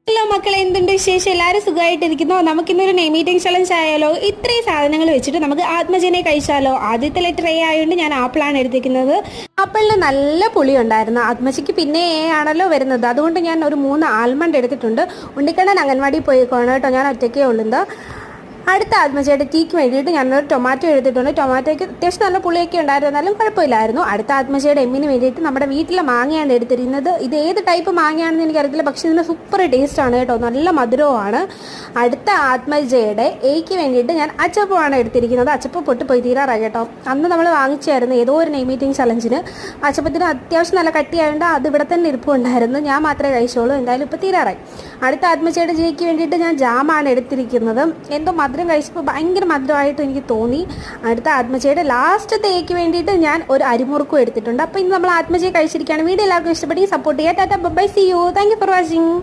Hello മക്കളെ, എന്തുണ്ട് വിശേഷം? എല്ലാവരും സുഖമായിട്ടിരിക്കുന്നോ? നമുക്കിന്നൊരു നെയിം മീറ്റിംഗ് ചലഞ്ച് ആയാലോ? ഇത്രയും സാധനങ്ങൾ വെച്ചിട്ട് നമുക്ക് ആത്മജനെ കഴിച്ചാലോ? ആദ്യത്തെ ലെറ്റർ എ ആയതുകൊണ്ട് ഞാൻ ആപ്പിളാണ് എടുത്തിരിക്കുന്നത്. ആപ്പിളിന് നല്ല പുളി ഉണ്ടായിരുന്നു. ആത്മജയ്ക്ക് പിന്നെ എ ആണല്ലോ വരുന്നത്, അതുകൊണ്ട് ഞാൻ ഒരു 3 ആൽമണ്ട് എടുത്തിട്ടുണ്ട്. ഉണ്ണിക്കണ്ണൻ അംഗൻവാടി പോയിക്കോണം കേട്ടോ, ഞാൻ ഒറ്റയ്ക്കേ ഉള്ളത്. അടുത്ത ആത്മജയുടെ ടീക്ക് വേണ്ടിയിട്ട് ഞാനൊരു ടൊമാറ്റോ എടുത്തിട്ടുണ്ട്. ടൊമാറ്റോയ്ക്ക് അത്യാവശ്യം നല്ല പുളിയൊക്കെ ഉണ്ടായിരുന്നു, എന്നാലും കുഴപ്പമില്ലായിരുന്നു. അടുത്ത ആത്മജയുടെ എമ്മിന് വേണ്ടിയിട്ട് നമ്മുടെ വീട്ടിലെ മാങ്ങയാണ് എടുത്തിരുന്നത്. ഇത് ഏത് ടൈപ്പ് മാങ്ങയാണെന്ന് എനിക്കറിയത്തില്ല, പക്ഷേ ഇതിന് സൂപ്പർ ടേസ്റ്റാണ് കേട്ടോ, നല്ല മധുരവുമാണ്. അടുത്ത ആത്മജയുടെ എയ്ക്ക് വേണ്ടിയിട്ട് ഞാൻ അച്ചപ്പമാണ് എടുത്തിരിക്കുന്നത്. അച്ചപ്പം പൊട്ടിപ്പോയി തീരാറായി കേട്ടോ. അന്ന് നമ്മൾ വാങ്ങിച്ചായിരുന്നു ഏതോ ഒരു നെയിം മീറ്റിംഗ് ചലഞ്ചിന്. അച്ചപ്പത്തിന് അത്യാവശ്യം നല്ല കട്ടിയായതുകൊണ്ട് അത് ഇവിടെ തന്നെ ഇരിപ്പുണ്ടായിരുന്നു. ഞാൻ മാത്രമേ കഴിച്ചോളൂ, എന്തായാലും ഇപ്പോൾ തീരാറായി. അടുത്ത ആത്മജയുടെ ജയ്ക്ക് വേണ്ടിയിട്ട് ഞാൻ ജാമാണ് എടുത്തിരിക്കുന്നത്. എന്തോ മധുരം കഴിച്ചപ്പോൾ ഭയങ്കര മധുരമായിട്ട് എനിക്ക് തോന്നി. അടുത്ത ആത്മജയുടെ ലാസ്റ്റത്തെ എയ്ക്ക് വേണ്ടിയിട്ട് ഞാൻ ഒരു അരിമുറുക്കും എടുത്തിട്ടുണ്ട്. അപ്പോൾ ഇന്ന് നമ്മൾ ആത്മജയെ കഴിച്ചിരിക്കുകയാണ്. വീഡിയോ എല്ലാവർക്കും ഇഷ്ടപ്പെട്ട് സപ്പോർട്ട് ചെയ്യുക. Tata bye, see you, thank you for watching.